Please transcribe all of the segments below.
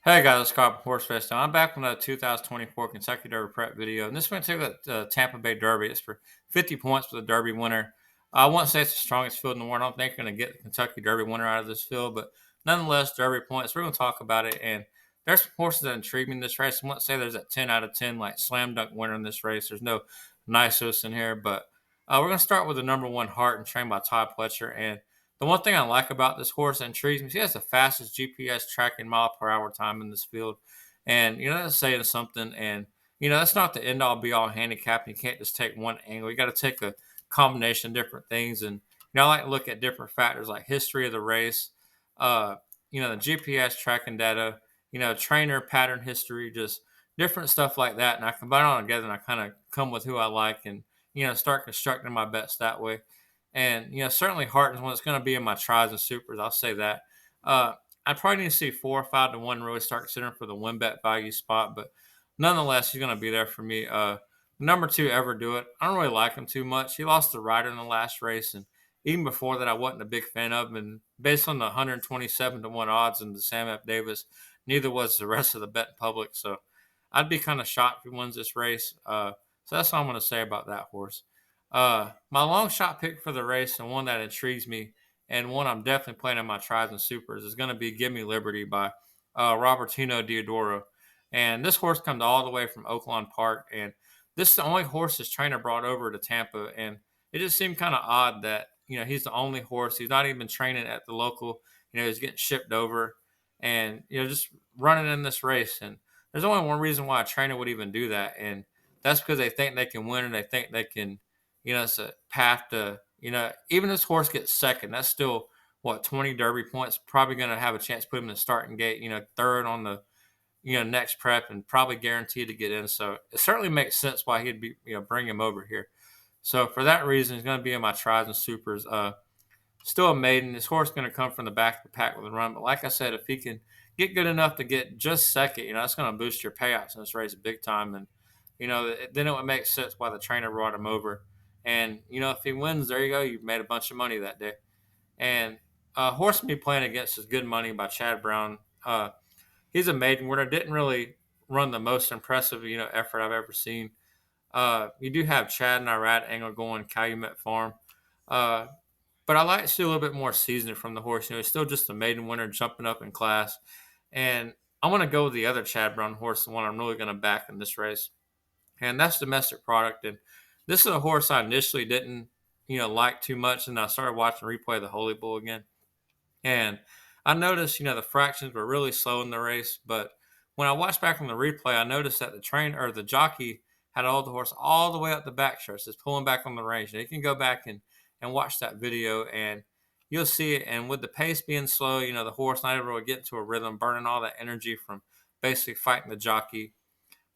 Hey guys, it's Carl from Horse Fest. Now I'm back with another 2024 Kentucky Derby prep video, and this one took the Tampa Bay Derby. It's for 50 points for the Derby winner. I won't say it's the strongest field in the world. I don't think they're going to get the Kentucky Derby winner out of this field, but nonetheless, Derby points. We're going to talk about it, and there's some horses that intrigue me in this race. I won't say there's a 10 out of 10 like slam dunk winner in this race. There's no nice horse in here, but we're going to start with the number one Heart and trained by Todd Pletcher. And the one thing I like about this horse that intrigues me, he has the fastest GPS tracking mile per hour time in this field. And, that's saying something. And, that's not the end all be all handicap. You can't just take one angle. You got to take a combination of different things. And, I like to look at different factors like history of the race, uh, the GPS tracking data, trainer pattern history, just different stuff like that. And I combine it all together and I kind of come with who I like and, start constructing my bets that way. And, certainly Harton's one that's going to be in my tries and supers. I'll say that. Uh, I probably need to see 4 or 5 to 1 really start considering for the win bet value spot, but nonetheless, he's going to be there for me. Number two, Ever Do It. I don't really like him too much. He lost the rider in the last race, and even before that, I wasn't a big fan of him. And based on the 127 to 1 odds in the Sam F. Davis, neither was the rest of the bet public. So I'd be kind of shocked if he wins this race. So that's all I'm going to say about that horse. My long shot pick for the race and one that intrigues me and one I'm definitely playing in my tries and supers is going to be Give Me Liberty by Robertino Diodoro. And this horse comes all the way from Oaklawn Park. And this is the only horse his trainer brought over to Tampa. And it just seemed kind of odd that, he's the only horse. He's not even training at the local. He's getting shipped over and, just running in this race. And there's only one reason why a trainer would even do that. And that's because they think they can win and they think they can it's a path to, even this horse gets second, that's still what 20 Derby points. Probably going to have a chance to put him in the starting gate. Third on the next prep and probably guaranteed to get in. So it certainly makes sense why he'd be bring him over here. So for that reason, he's going to be in my tries and supers. Still a maiden. This horse is going to come from the back of the pack with a run. But like I said, if he can get good enough to get just second, that's going to boost your payouts in this race big time. And, then it would make sense why the trainer brought him over. And, if he wins, there you go. You've made a bunch of money that day. And horse me playing against is Good Money by Chad Brown. He's a maiden winner. Didn't really run the most impressive, effort I've ever seen. You do have Chad and Irad Angle going Calumet Farm. Uh, but I like to see a little bit more seasoning from the horse. He's still just a maiden winner jumping up in class. And I'm going to go with the other Chad Brown horse, the one I'm really going to back in this race. And that's Domestic Product. And this is a horse I initially didn't, like too much. And I started watching replay of the Holy Bull again. And I noticed, the fractions were really slow in the race. But when I watched back on the replay, I noticed that the trainer or the jockey had all the horse all the way up the back stretch, just pulling back on the range. And you can go back and watch that video and you'll see it. And with the pace being slow, the horse not able to get into a rhythm, burning all that energy from basically fighting the jockey.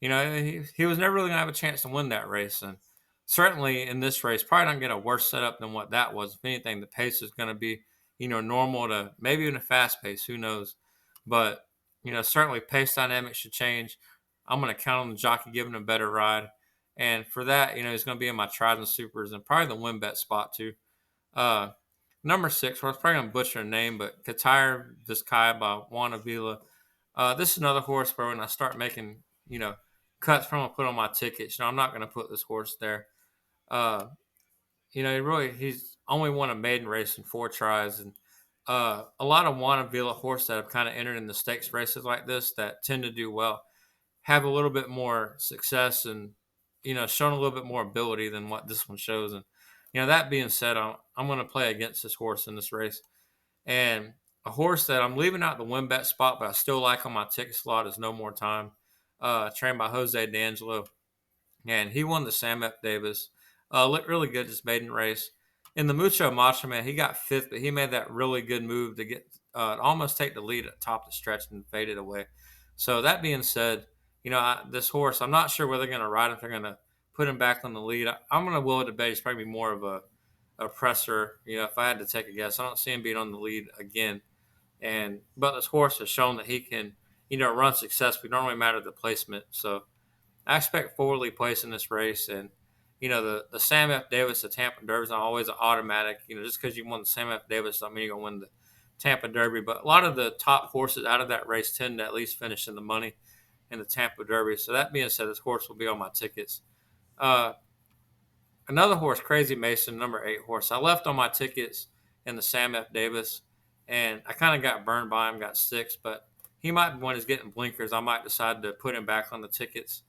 He was never really going to have a chance to win that race. And certainly in this race, probably not get a worse setup than what that was. If anything, the pace is going to be, normal to maybe even a fast pace. Who knows? But, certainly pace dynamics should change. I'm going to count on the jockey giving a better ride. And for that, he's going to be in my tries and supers and probably the win bet spot too. Uh, Number 6, I was probably going to butcher a name, but Qatar Vizcaya by Juan Avila. This is another horse where when I start making, cuts from, I put on my tickets. I'm not going to put this horse there. Uh, he's only won a maiden race in 4 tries. And a lot of Juan Avila horses that have kind of entered in the stakes races like this that tend to do well have a little bit more success and, shown a little bit more ability than what this one shows. And, that being said, I'm going to play against this horse in this race. And a horse that I'm leaving out the win bet spot, but I still like on my ticket slot is No More Time, trained by Jose D'Angelo. And he won the Sam F. Davis. Looked really good this maiden race. In the Mucho Macho Man, he got 5th, but he made that really good move to get almost take the lead at the top of the stretch and faded away. So that being said, this horse, I'm not sure whether they're going to ride if they're going to put him back on the lead. I'm going to will it to bet he's probably more of a presser. If I had to take a guess, I don't see him being on the lead again. But this horse has shown that he can, run successfully. Don't really matter the placement. So I expect forwardly place in this race. And, the Sam F. Davis, the Tampa Derby is not always an automatic. Just because you won the Sam F. Davis doesn't mean you're going to win the Tampa Derby. But a lot of the top horses out of that race tend to at least finish in the money in the Tampa Derby. So that being said, this horse will be on my tickets. Uh, Another horse, Crazy Mason, number 8 horse. I left on my tickets in the Sam F. Davis, and I kind of got burned by him, got 6, but he might be one who's getting blinkers. I might decide to put him back on the tickets.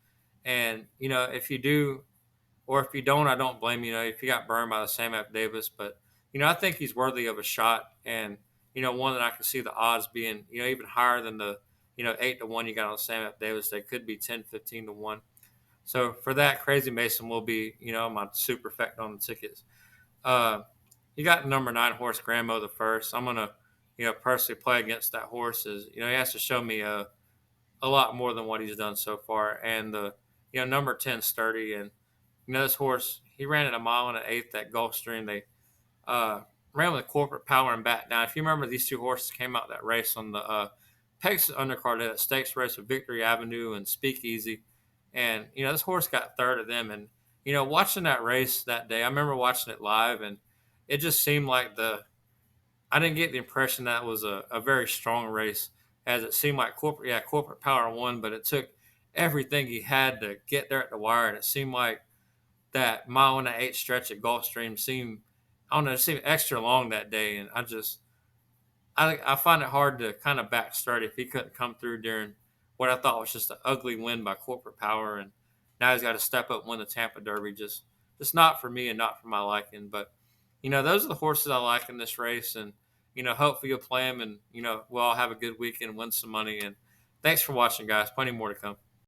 And, if you do, or if you don't, I don't blame you. If you got burned by the Sam F. Davis, but I think he's worthy of a shot, and one that I can see the odds being even higher than the 8-1 you got on Sam F. Davis. They could be 10, 15-1. So for that, Crazy Mason will be my superfecta on the tickets. Uh, you got number 9 horse Grandmo the First. I'm gonna personally play against that horse. Is he has to show me a lot more than what he's done so far, and the number 10 Sturdy. And this horse, he ran at a mile and an eighth at Gulfstream. They ran with Corporate Power and back down. If you remember, these two horses came out that race on the Pegasus undercard, that stakes race with Victory Avenue and Speakeasy. And, this horse got third of them. And, watching that race that day, I remember watching it live, and it just seemed like I didn't get the impression that was a very strong race, as it seemed like Corporate Power won, but it took everything he had to get there at the wire. And it seemed like that mile and an eighth stretch at Gulfstream seemed, I don't know, it seemed extra long that day. And I find it hard to kind of back start if he couldn't come through during what I thought was just an ugly win by Corporate Power, and now he's got to step up and win the Tampa Derby. Just not for me and not for my liking. But those are the horses I like in this race, and hopefully you'll play them, and we'll all have a good weekend, win some money. And thanks for watching, guys. Plenty more to come.